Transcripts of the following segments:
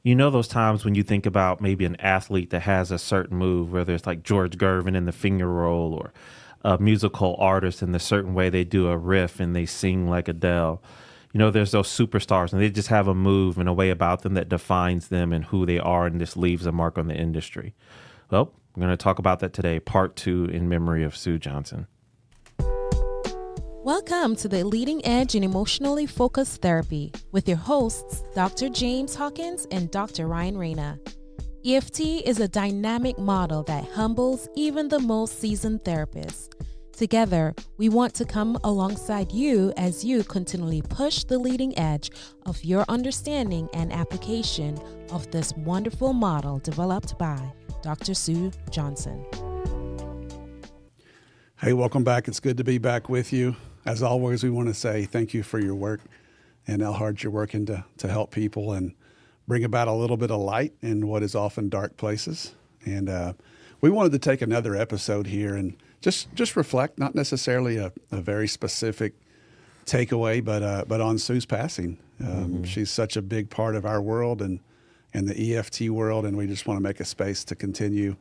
You know those times when you think about maybe an athlete that has a certain move, whether it's like George Gervin in the finger roll or a musical artist in the certain way they do a riff and they sing like Adele. You know, there's those superstars and they just have a move and a way about them that defines them and who they are and just leaves a mark on the industry. Well, we're going to talk about that today, part 2 in memory of Sue Johnson. Welcome to the Leading Edge in Emotionally Focused Therapy with your hosts, Dr. James Hawkins and Dr. Ryan Reyna. EFT is a dynamic model that humbles even the most seasoned therapists. Together, we want to come alongside you as you continually push the leading edge of your understanding and application of this wonderful model developed by Dr. Sue Johnson. Hey, welcome back. It's good to be back with you. As always, we want to say thank you for your work and how hard you're working to help people and bring about a little bit of light in what is often dark places. And we wanted to take another episode here and just reflect, not necessarily a very specific takeaway, but on Sue's passing. She's such a big part of our world and the EFT world, and we just want to make a space to continue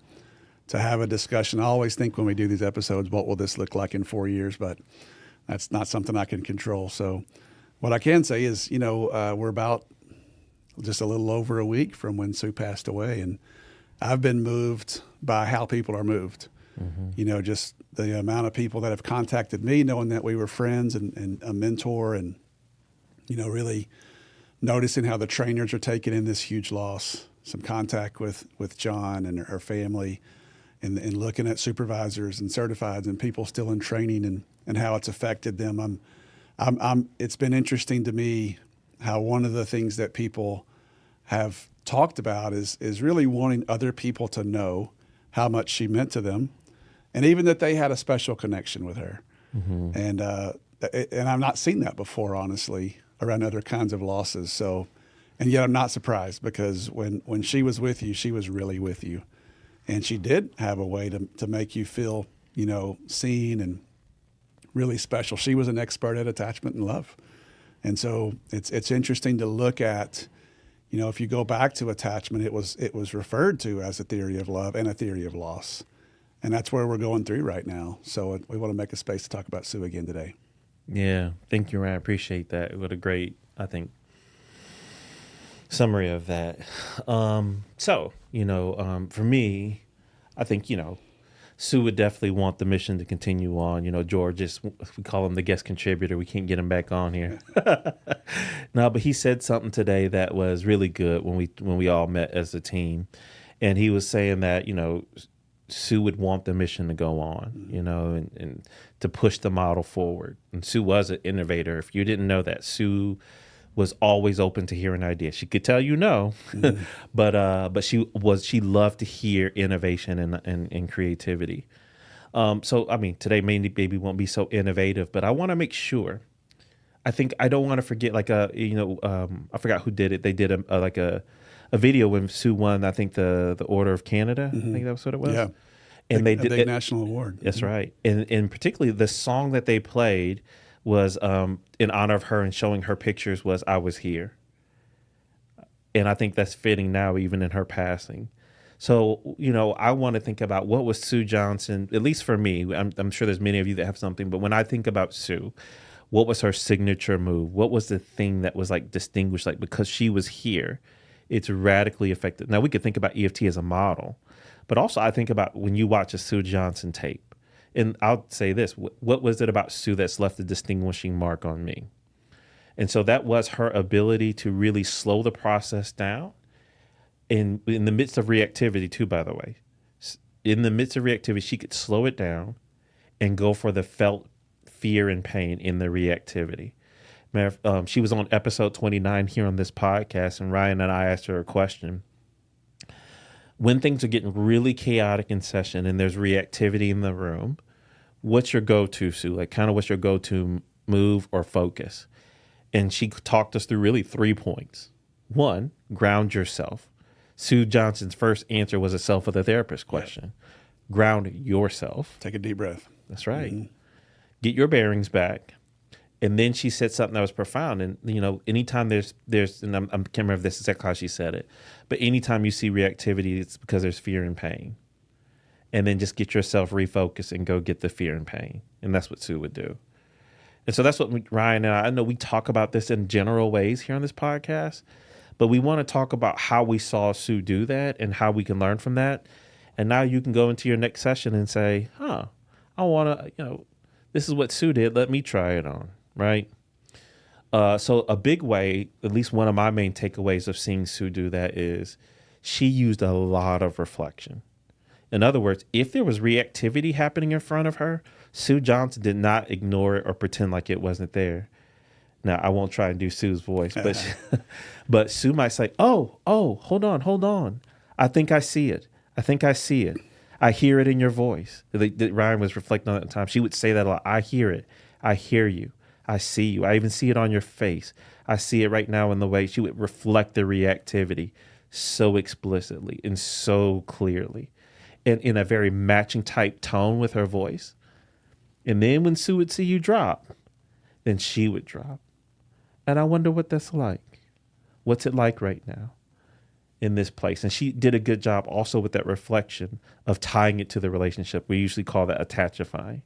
to have a discussion. I always think when we do these episodes, what will this look like in 4 years? But that's not something I can control. So what I can say is, we're about just a little over a week from when Sue passed away. And I've been moved by how people are moved. Just the amount of people that have contacted me, knowing that we were friends and a mentor and, really noticing how the trainers are taking in this huge loss, some contact with John and her family and looking at supervisors and certifieds and people still in training and how it's affected them. It's been interesting to me how one of the things that people have talked about is really wanting other people to know how much she meant to them, and even that they had a special connection with her. And I've not seen that before, honestly, around other kinds of losses. So, and yet I'm not surprised because when she was with you, she was really with you, and she did have a way to make you feel, seen and really special. She was an expert at attachment and love. And so it's interesting to look at, if you go back to attachment, it was referred to as a theory of love and a theory of loss. And that's where we're going through right now. So we want to make a space to talk about Sue again today. Yeah, thank you, Ryan. I appreciate that. What a great, summary of that. For me, I think, Sue would definitely want the mission to continue on. George we call him the guest contributor. We can't get him back on here. No, but he said something today that was really good when we all met as a team. And he was saying that, Sue would want the mission to go on, and to push the model forward. And Sue was an innovator. If you didn't know that, Sue was always open to hearing ideas. She could tell you no, but she loved to hear innovation and creativity. Today maybe won't be so innovative, but I want to make sure. I don't want to forget, I forgot who did it. They did a video when Sue won, I think the Order of Canada. I think that was what it was. Yeah. And they did a big national award. That's right. And particularly the song that they played was in honor of her and showing her pictures was I Was Here. And I think that's fitting now, even in her passing. So, I want to think about what was Sue Johnson, at least for me. I'm sure there's many of you that have something, but when I think about Sue, what was her signature move? What was the thing that was distinguished? Because she was here, it's radically effective. Now, we could think about EFT as a model, but also I think about when you watch a Sue Johnson tape. And I'll say this, what was it about Sue that's left a distinguishing mark on me? And so that was her ability to really slow the process down in the midst of reactivity too, by the way. In the midst of reactivity, she could slow it down and go for the felt fear and pain in the reactivity. She was on episode 29 here on this podcast, and Ryan and I asked her a question. When things are getting really chaotic in session and there's reactivity in the room, what's your go-to, Sue? What's your go-to move or focus? And she talked us through really 3 points. 1, ground yourself. Sue Johnson's first answer was a self of the therapist question. Yeah. Ground yourself. Take a deep breath. That's right. Get your bearings back And then she said something that was profound. And, anytime there's, and I can't remember if this is exactly how she said it, but anytime you see reactivity, it's because there's fear and pain. And then just get yourself refocused and go get the fear and pain. And that's what Sue would do. And so that's what Ryan and I know we talk about this in general ways here on this podcast, but we want to talk about how we saw Sue do that and how we can learn from that. And now you can go into your next session and say, I want to, this is what Sue did. Let me try it on. Right. So a big way, at least one of my main takeaways of seeing Sue do that is she used a lot of reflection. In other words, if there was reactivity happening in front of her, Sue Johnson did not ignore it or pretend like it wasn't there. Now, I won't try and do Sue's voice, but Sue might say, oh, hold on. I think I see it. I hear it in your voice. Ryan was reflecting on that at the time. She would say that a lot. I hear it. I hear you. I see you. I even see it on your face. I see it right now in the way she would reflect the reactivity so explicitly and so clearly and in a very matching type tone with her voice. And then when Sue would see you drop, then she would drop. And I wonder what that's like. What's it like right now in this place? And she did a good job also with that reflection of tying it to the relationship. We usually call that attachifying.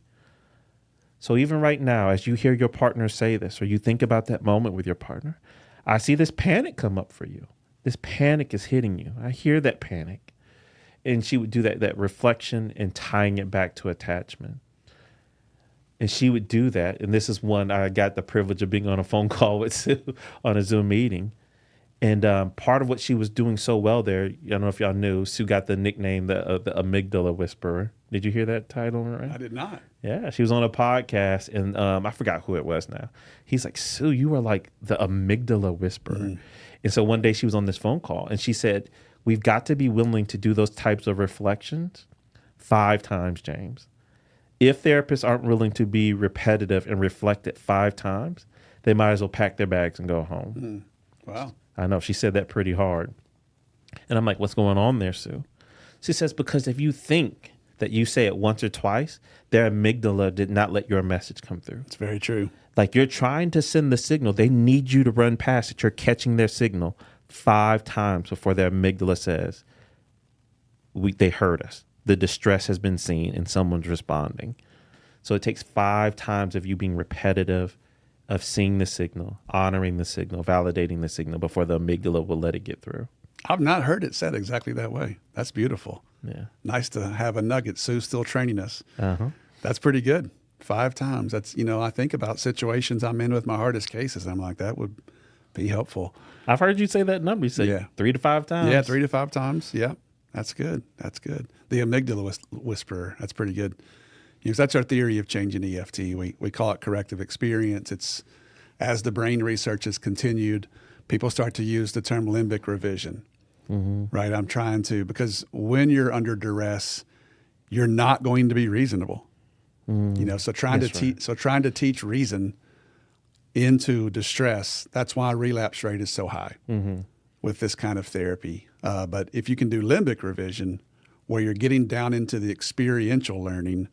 So even right now, as you hear your partner say this, or you think about that moment with your partner, I see this panic come up for you. This panic is hitting you. I hear that panic. And she would do that reflection and tying it back to attachment. And she would do that. And this is one I got the privilege of being on a phone call with Sue on a Zoom meeting. And part of what she was doing so well there, I don't know if y'all knew, Sue got the nickname, the amygdala whisperer. Did you hear that title? Right? I did not. Yeah, she was on a podcast, and I forgot who it was now. He's like, Sue, you are like the amygdala whisperer. Mm. And so one day she was on this phone call, and she said, we've got to be willing to do those types of reflections 5 times, James. If therapists aren't willing to be repetitive and reflect it 5 times, they might as well pack their bags and go home. Mm. Wow. I know, she said that pretty hard. And I'm like, what's going on there, Sue? She says, because if you think that you say it once or twice, their amygdala did not let your message come through. It's very true. Like you're trying to send the signal. They need you to run past it. You're catching their signal 5 times before their amygdala says, they heard us. The distress has been seen and someone's responding. So it takes 5 times of you being repetitive, of seeing the signal, honoring the signal, validating the signal before the amygdala will let it get through. I've not heard it said exactly that way. That's beautiful. Yeah. Nice to have a nugget. Sue's still training us. Uh-huh. That's pretty good. 5 times. That's, I think about situations I'm in with my hardest cases. I'm like, that would be helpful. I've heard you say that number. You say 3 to 5 times. Yeah, 3 to 5 times. Yeah, that's good. That's good. The amygdala whisperer. That's pretty good. That's our theory of changing EFT. We call it corrective experience. It's as the brain research has continued, people start to use the term limbic revision. Mm-hmm. Right? I'm trying to, because when you're under duress, you're not going to be reasonable. Mm. So trying to teach reason into distress. That's why relapse rate is so high with this kind of therapy. But if you can do limbic revision, where you're getting down into the experiential learning,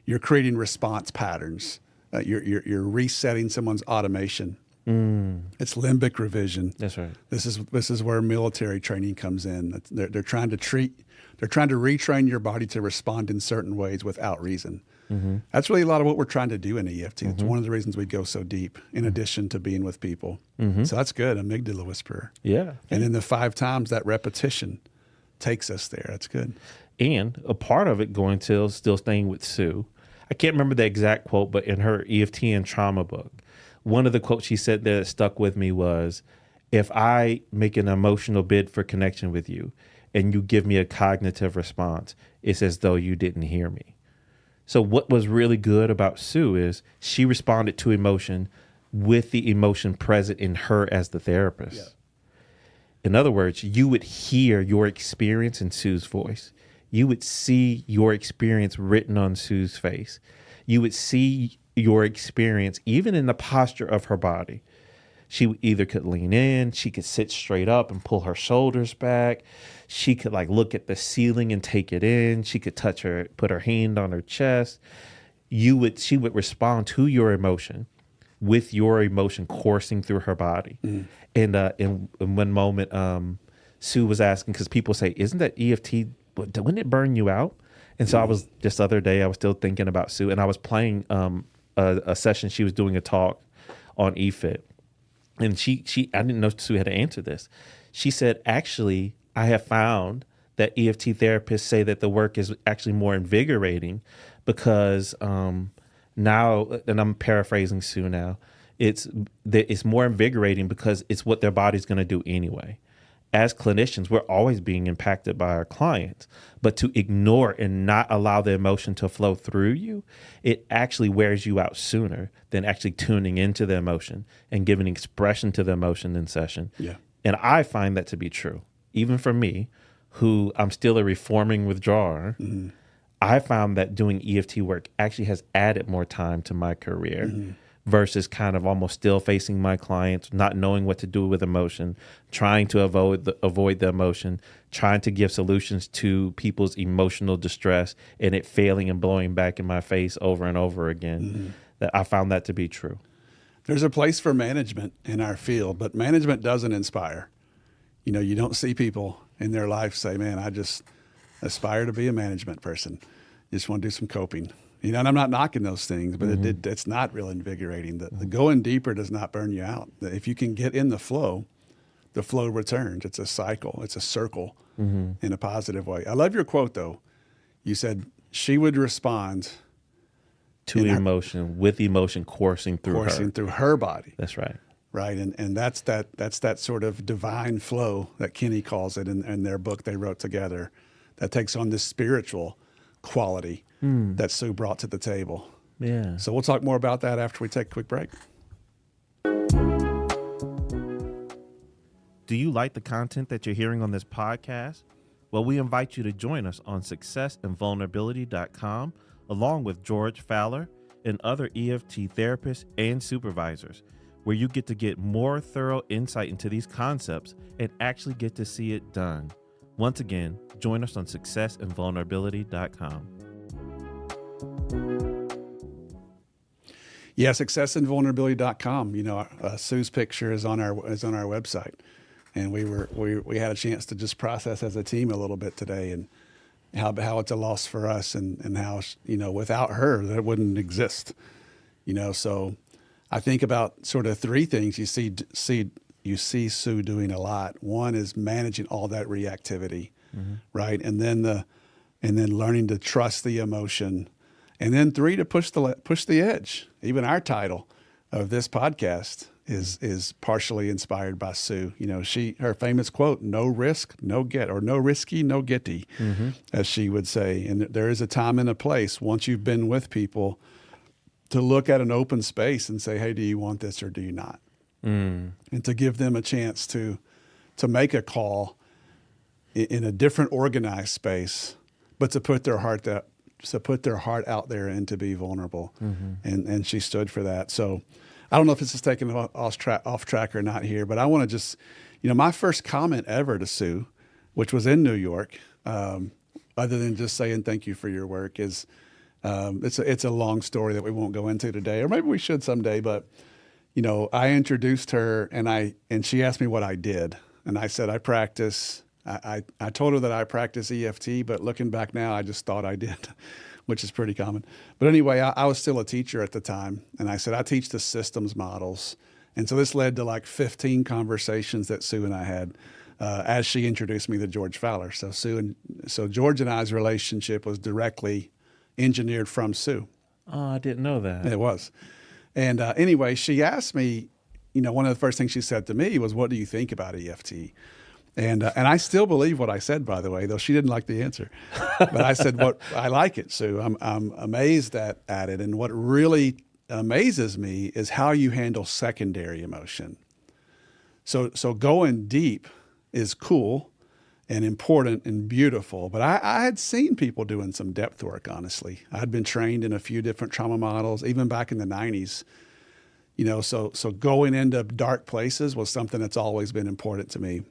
you're creating response patterns. You're resetting someone's automation. It's limbic revision. That's right. This is where military training comes in. They're trying to retrain your body to respond in certain ways without reason. Mm-hmm. That's really a lot of what we're trying to do in EFT. It's one of the reasons we go so deep, in addition to being with people. Mm-hmm. So that's good. Amygdala whisperer. Yeah. And then the 5 times, that repetition takes us there. That's good. And a part of it going to still staying with Sue. I can't remember the exact quote, but in her EFT and trauma book, one of the quotes she said that stuck with me was, if I make an emotional bid for connection with you and you give me a cognitive response, it's as though you didn't hear me. So what was really good about Sue is she responded to emotion with the emotion present in her as the therapist. Yeah. In other words, you would hear your experience in Sue's voice. You would see your experience written on Sue's face. You would see your experience even in the posture of her body. She either could lean in, she could sit straight up and pull her shoulders back. She could look at the ceiling and take it in. She could put her hand on her chest. She would respond to your emotion. with your emotion coursing through her body. And in one moment, Sue was asking, because people say, isn't that EFT, wouldn't it burn you out? And so I was, just the other day, I was still thinking about Sue, and I was playing a session. She was doing a talk on ICEEFT. And I didn't know Sue had to answer this. She said, actually, I have found that EFT therapists say that the work is actually more invigorating because now, and I'm paraphrasing Sue now, it's more invigorating because it's what their body's going to do anyway. As clinicians, we're always being impacted by our clients, but to ignore and not allow the emotion to flow through you, it actually wears you out sooner than actually tuning into the emotion and giving expression to the emotion in session. Yeah. And I find that to be true. Even for me, who I'm still a reforming withdrawer, I found that doing EFT work actually has added more time to my career versus kind of almost still facing my clients, not knowing what to do with emotion, trying to avoid the emotion, trying to give solutions to people's emotional distress, and it failing and blowing back in my face over and over again. That I found that to be true. There's a place for management in our field, but management doesn't inspire. You know, you don't see people in their life say, man, I just aspire to be a management person. Just want to do some coping. You know, and I'm not knocking those things, but it's not real invigorating. The going deeper does not burn you out. If you can get in the flow returns. It's a cycle. It's a circle in a positive way. I love your quote, though. You said she would respond To emotion, with emotion coursing through her body. That's right. Right, and that's that sort of divine flow that Kenny calls it in their book they wrote together, that takes on this spiritual quality that Sue brought to the table. Yeah. So we'll talk more about that after we take a quick break. Do you like the content that you're hearing on this podcast? Well, we invite you to join us on successandvulnerability.com along with George Fowler and other EFT therapists and supervisors, where you get to get more thorough insight into these concepts and actually get to see it done. Once again, join us on successandvulnerability.com. Yeah, successandvulnerability.com. You know, Sue's picture is on our website, and we had a chance to just process as a team a little bit today, and how it's a loss for us, and how, you know, without her that wouldn't exist. You know, so I think about sort of three things you see Sue doing a lot. One is managing all that reactivity, right, and then learning to trust the emotion. And then three, to push the edge. Even our title of this podcast is partially inspired by Sue. You know, her famous quote, "No risk, no get," or "No risky, no getty," as she would say. And there is a time and a place once you've been with people to look at an open space and say, "Hey, do you want this or do you not?" And to give them a chance to make a call in a different organized space, but to put their heart out there and to be vulnerable. And she stood for that. So I don't know if this is taking off track or not here, but I want to just, you know, my first comment ever to Sue, which was in New York, other than just saying thank you for your work, is it's a long story that we won't go into today, or maybe we should someday. But, you know, I introduced her and she asked me what I did. And I said, I practice. I told her that I practice EFT, but looking back now, I just thought I did, which is pretty common. But anyway, I was still a teacher at the time, and I said, I teach the systems models. And so this led to like 15 conversations that Sue and I had as she introduced me to George Fowler. So George and I's relationship was directly engineered from Sue. Oh, I didn't know that. It was. And anyway, she asked me, you know, one of the first things she said to me was, what do you think about EFT? And I still believe what I said, by the way, though she didn't like the answer. But I said, I like it, Sue. I'm amazed at it. And what really amazes me is how you handle secondary emotion. So going deep is cool and important and beautiful. But I had seen people doing some depth work, honestly. I'd been trained in a few different trauma models, even back in the 90s. You know, so going into dark places was something that's always been important to me,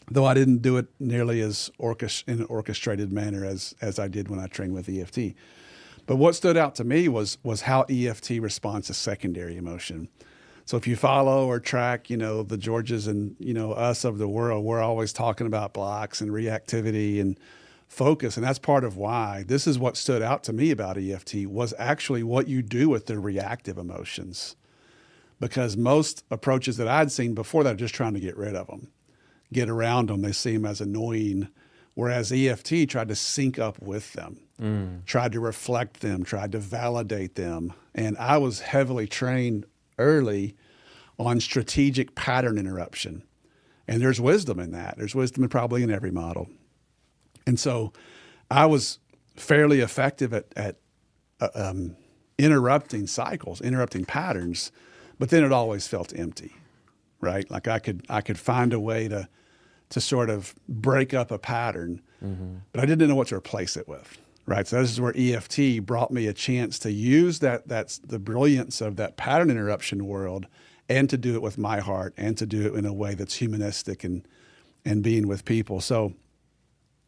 though I didn't do it nearly as in an orchestrated manner as I did when I trained with EFT. But what stood out to me was how EFT responds to secondary emotion. So if you follow or track, the Georges and, us of the world, we're always talking about blocks and reactivity and focus. And that's part of why this is what stood out to me about EFT was actually what you do with the reactive emotions. Because most approaches that I'd seen before that are just trying to get rid of them, get around them. They see them as annoying. Whereas EFT tried to sync up with them, tried to reflect them, tried to validate them. And I was heavily trained early on strategic pattern interruption. And there's wisdom in that. There's wisdom probably in every model. And so I was fairly effective at interrupting cycles, interrupting patterns, but then it always felt empty, right? Like I could find a way to sort of break up a pattern, but I didn't know what to replace it with. Right. So this is where EFT brought me a chance to use that's the brilliance of that pattern interruption world, and to do it with my heart, and to do it in a way that's humanistic and being with people. So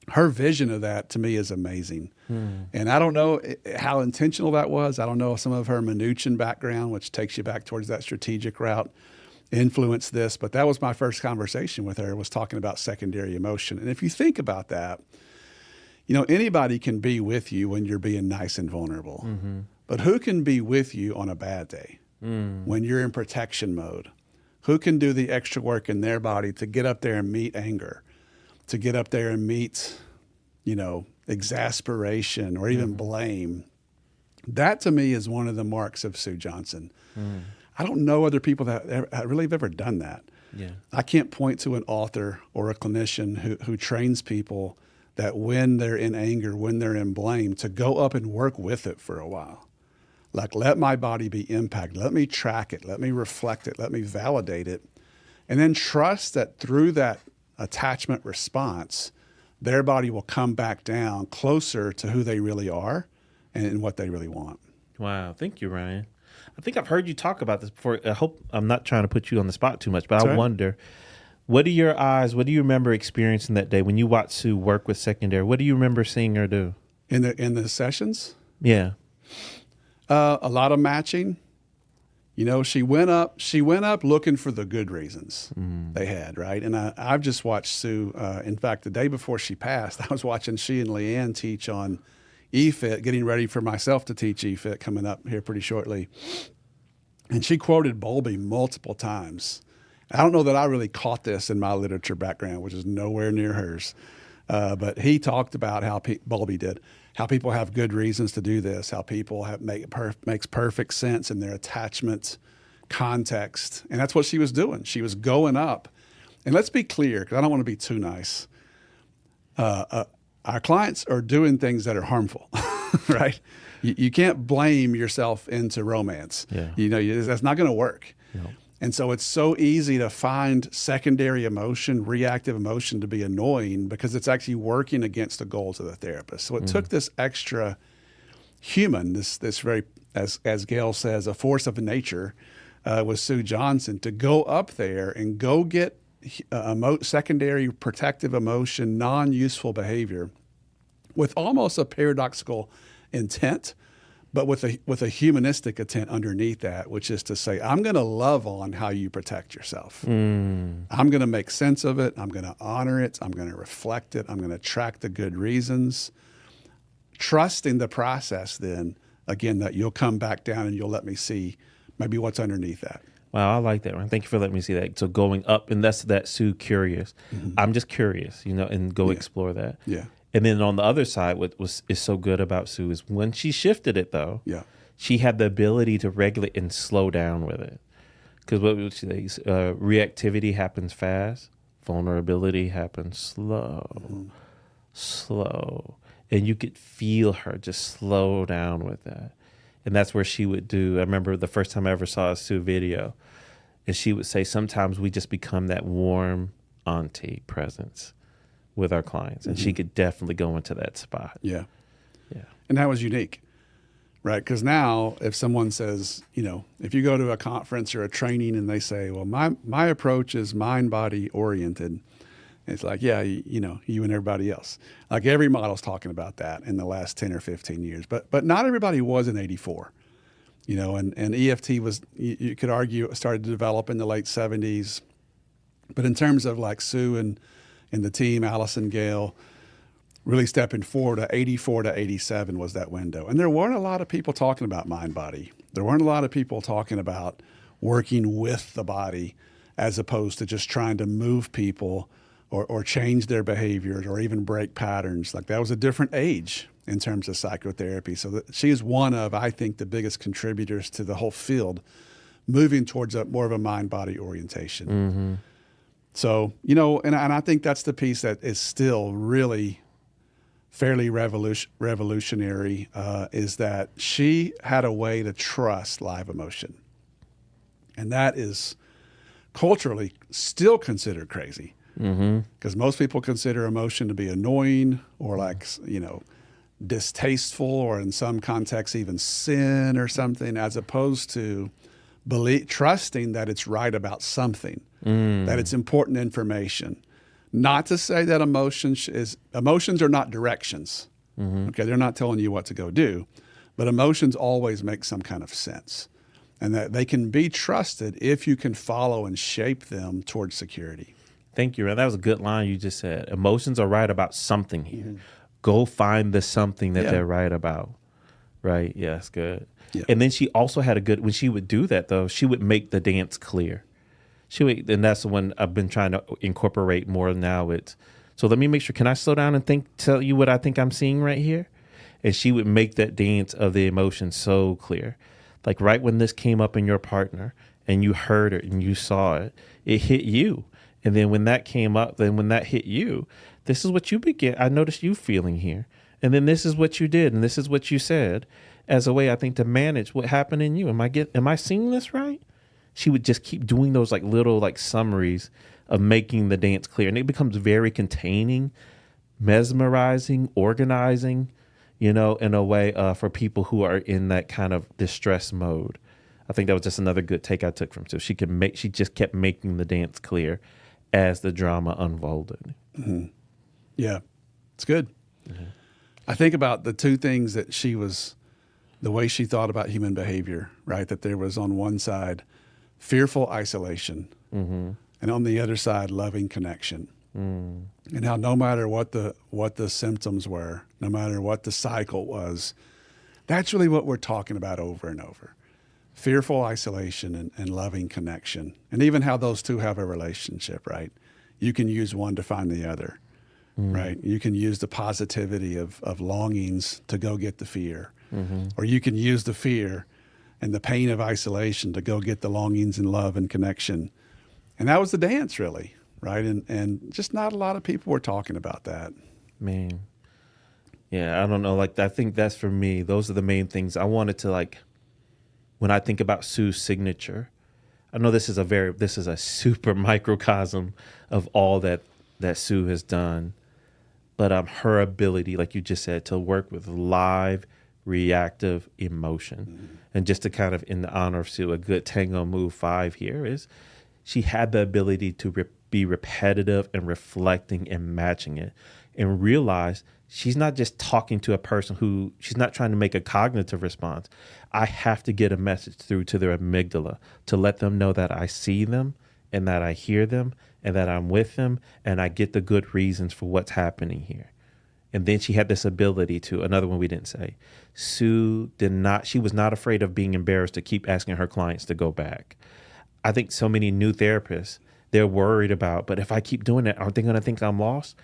her vision of that to me is amazing. And I don't know how intentional that was. I don't know if some of her Minuchin background, which takes you back towards that strategic route, influenced this. But that was my first conversation with her, was talking about secondary emotion. And if you think about that, anybody can be with you when you're being nice and vulnerable. But who can be with you on a bad day when you're in protection mode? Who can do the extra work in their body to get up there and meet anger, to get up there and meet, exasperation or even blame? That to me is one of the marks of Sue Johnson. I don't know other people that really have ever done that. Yeah. I can't point to an author or a clinician who trains people that when they're in anger, when they're in blame, to go up and work with it for a while. Like, let my body be impacted. Let me track it. Let me reflect it. Let me validate it. And then trust that through that attachment response, their body will come back down closer to who they really are and what they really want. Wow. Thank you, Ryan. I think I've heard you talk about this before. I hope I'm not trying to put you on the spot too much, but I wonder, what do you remember experiencing that day when you watched Sue work with secondary? What do you remember seeing her do? In the sessions? Yeah. A lot of matching. She went up looking for the good reasons they had, right? And I've just watched Sue. In fact, the day before she passed, I was watching she and Leanne teach on ICEEFT, getting ready for myself to teach ICEEFT coming up here pretty shortly. And she quoted Bowlby multiple times. I don't know that I really caught this in my literature background, which is nowhere near hers. But he talked about how Bowlby did, how people have good reasons to do this, how people makes perfect sense in their attachment context. And that's what she was doing. She was going up. And let's be clear, because I don't want to be too nice. Our clients are doing things that are harmful, right? You can't blame yourself into romance. Yeah. That's not going to work. No. And so it's so easy to find secondary emotion, reactive emotion, to be annoying because it's actually working against the goals of the therapist. So it took this extra human, this very, as Gail says, a force of nature with Sue Johnson, to go up there and go get secondary protective emotion, non-useful behavior with almost a paradoxical intent, but with a humanistic intent underneath that, which is to say, I'm going to love on how you protect yourself. I'm going to make sense of it. I'm going to honor it. I'm going to reflect it. I'm going to track the good reasons. Trusting the process then, again, that you'll come back down and you'll let me see maybe what's underneath that. Wow, I like that, Ryan. Thank you for letting me see that. So going up, and that's that Sue curious. I'm just curious, and go explore that. Yeah. And then on the other side, what is so good about Sue is when she shifted it, though, she had the ability to regulate and slow down with it. Because what would she say? Reactivity happens fast. Vulnerability happens slow. And you could feel her just slow down with that. And that's where she would do, I remember the first time I ever saw a Sue video, and she would say, sometimes we just become that warm auntie presence with our clients. And she could definitely go into that spot. Yeah. And that was unique, right? Because now if someone says, if you go to a conference or a training and they say, well, my approach is mind-body oriented, It's like, yeah, you know, you and everybody else. Like every model's talking about that in the last 10 or 15 years. But not everybody was in 84. You know, and EFT was, you could argue, it started to develop in the late 70s. But in terms of like Sue and the team, Allison, Gail, really stepping forward to 84 to 87 was that window. And there weren't a lot of people talking about mind body. There weren't a lot of people talking about working with the body as opposed to just trying to move people or change their behaviors or even break patterns. Like that was a different age in terms of psychotherapy. So she is one of, I think, the biggest contributors to the whole field moving towards more of a mind-body orientation. Mm-hmm. So, you know, and I think that's the piece that is still really fairly revolutionary, is that she had a way to trust live emotion. And that is culturally still considered crazy. Because most people consider emotion to be annoying or like, you know, distasteful or in some contexts even sin or something, as opposed to trusting that it's right about something, that it's important information. Not to say that emotions are not directions. Okay, they're not telling you what to go do, but emotions always make some kind of sense, and that they can be trusted if you can follow and shape them towards security. Thank you, Ren. That was a good line you just said. Emotions are right about something here. Go find the something that they're right about. Right? Yeah, that's good. Yeah. And then she also had when she would do that, though, she would make the dance clear. And that's the one I've been trying to incorporate more now. So let me make sure, can I slow down and tell you what I think I'm seeing right here? And she would make that dance of the emotion so clear. Like right when this came up in your partner and you heard it and you saw it, it hit you. And then when that came up, then when that hit you, this is what you begin. I noticed you feeling here. And then this is what you did. And this is what you said as a way, I think, to manage what happened in you. Am I seeing this right? She would just keep doing those like little like summaries of making the dance clear. And it becomes very containing, mesmerizing, organizing, you know, in a way for people who are in that kind of distress mode. I think that was just another good take I took from Sue. She just kept making the dance clear as the drama unfolded. Mm-hmm. Yeah, it's good. Mm-hmm. I think about the two things that the way she thought about human behavior, right? That there was on one side, fearful isolation, and on the other side, loving connection. And how no matter what the symptoms were, no matter what the cycle was, that's really what we're talking about over and over. Fearful isolation and loving connection. And even how those two have a relationship, right? You can use one to find the other, right? You can use the positivity of longings to go get the fear. Or you can use the fear and the pain of isolation to go get the longings and love and connection. And that was the dance, really, right? And just not a lot of people were talking about that. Man. Yeah, I don't know. Like, I think that's for me. Those are the main things I wanted to, like, when I think about Sue's signature. I know this is a super microcosm of all that Sue has done. But her ability, like you just said, to work with live, reactive emotion. And just to kind of, in the honor of Sue, a good tango move 5 here is she had the ability to be repetitive and reflecting and matching it and realize she's not just talking to a person she's not trying to make a cognitive response. I have to get a message through to their amygdala to let them know that I see them and that I hear them and that I'm with them and I get the good reasons for what's happening here. And then she had this ability to, another one we didn't say, Sue she was not afraid of being embarrassed to keep asking her clients to go back. I think so many new therapists, they're worried about, but if I keep doing it, aren't they going to think I'm lost?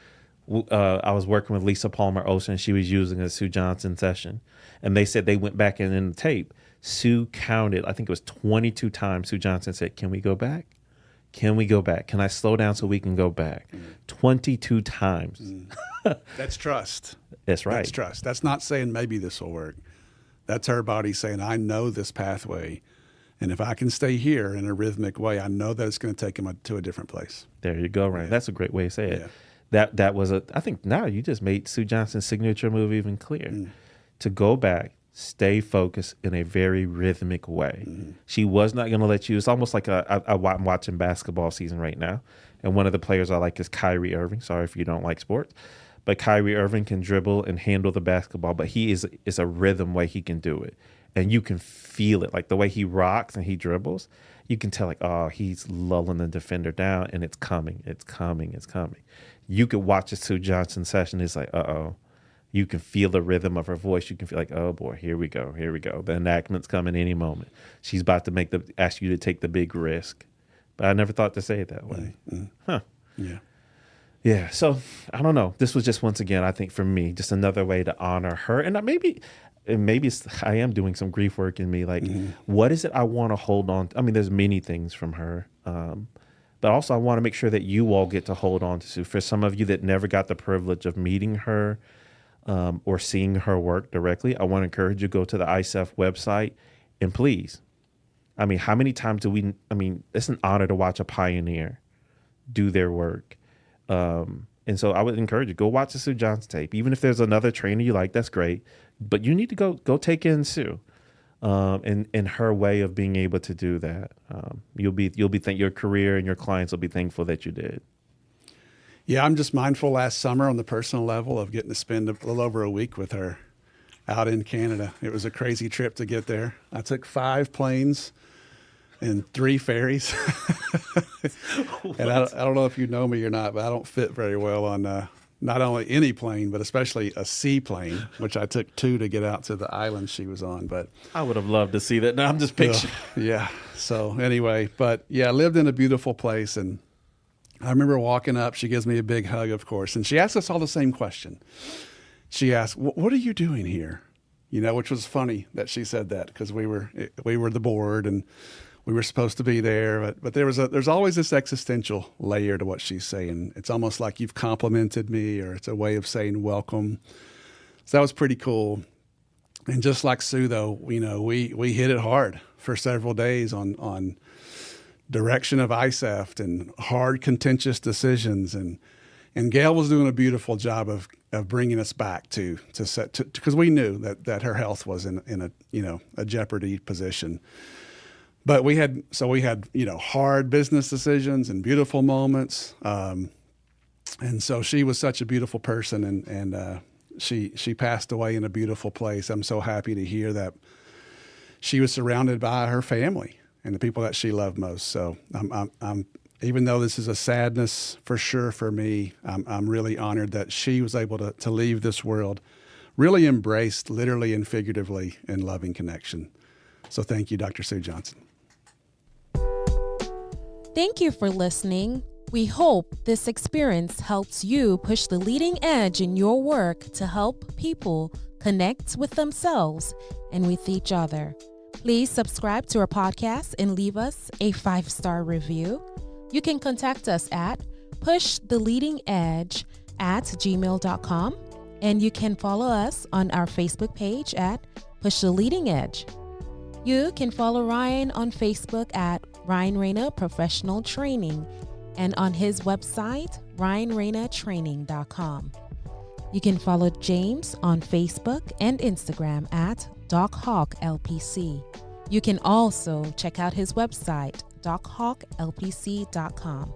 I was working with Lisa Palmer Olsen. She was using a Sue Johnson session. And they said they went back and in the tape, Sue counted, I think it was 22 times Sue Johnson said, can we go back? Can we go back? Can I slow down so we can go back? 22 times. That's trust. That's right. That's trust. That's not saying maybe this will work. That's her body saying, I know this pathway. And if I can stay here in a rhythmic way, I know that it's going to take him to a different place. There you go, Ryan. Yeah. That's a great way to say it. Yeah. That was I think now you just made Sue Johnson's signature move even clear. To go back, stay focused in a very rhythmic way. She was not going to let you. It's almost like I'm watching basketball season right now, And one of the players I like is Kyrie Irving. Sorry if you don't like sports. But Kyrie Irving can dribble and handle the basketball, but he is a rhythm way he can do it. And you can feel it, like the way he rocks and he dribbles. You can tell, like, oh, he's lulling the defender down, and it's coming, it's coming, it's coming. You could watch a Sue Johnson session. It's like, uh-oh. You can feel the rhythm of her voice. You can feel like, oh, boy, here we go, here we go. The enactment's coming any moment. She's about to ask you to take the big risk. But I never thought to say it that way. Mm-hmm. Huh. Yeah. Yeah, so I don't know. This was just, once again, I think for me, just another way to honor her. And maybe I am doing some grief work in me. Like, what is it I want to hold on to? I mean, there's many things from her. But also I want to make sure that you all get to hold on to Sue. For some of you that never got the privilege of meeting her or seeing her work directly, I want to encourage you to go to the ICEEFT website and please, I mean, how many times it's an honor to watch a pioneer do their work. And so I would encourage you, go watch the Sue Johnson tape. Even if there's another trainer you like, that's great. But you need to go take in Sue, and her way of being able to do that. Your career and your clients will be thankful that you did. Yeah, I'm just mindful last summer on the personal level of getting to spend a little over a week with her out in Canada. It was a crazy trip to get there. I took 5 planes and 3 ferries. And I don't know if you know me or not, but I don't fit very well on not only any plane, but especially a seaplane, which I took 2 to get out to the island she was on. But I would have loved to see that. Now I'm just picturing. Yeah. So anyway, but yeah, I lived in a beautiful place. And I remember walking up, she gives me a big hug, of course. And she asked us all the same question. She asked, what are you doing here? You know, which was funny that she said that, because we were the board and we were supposed to be there, but there's always this existential layer to what she's saying. It's almost like you've complimented me, or it's a way of saying welcome. So that was pretty cool. And just like Sue, though, you know, we hit it hard for several days on direction of ICEEFT and hard, contentious decisions. And Gail was doing a beautiful job of bringing us back to because we knew that her health was in a jeopardy position. But we had hard business decisions and beautiful moments. And so she was such a beautiful person, and she passed away in a beautiful place. I'm so happy to hear that she was surrounded by her family and the people that she loved most. So I'm even though this is a sadness for sure for me, I'm really honored that she was able to leave this world really embraced, literally and figuratively, in loving connection. So thank you, Dr. Sue Johnson. Thank you for listening. We hope this experience helps you push the leading edge in your work to help people connect with themselves and with each other. Please subscribe to our podcast and leave us a 5-star review. You can contact us at pushtheleadingedge@gmail.com, and you can follow us on our Facebook page at Push the Leading Edge. You can follow Ryan on Facebook at Ryan Reyna Professional Training, and on his website, ryanreynatraining.com. You can follow James on Facebook and Instagram at DocHawkLPC. You can also check out his website, DocHawkLPC.com.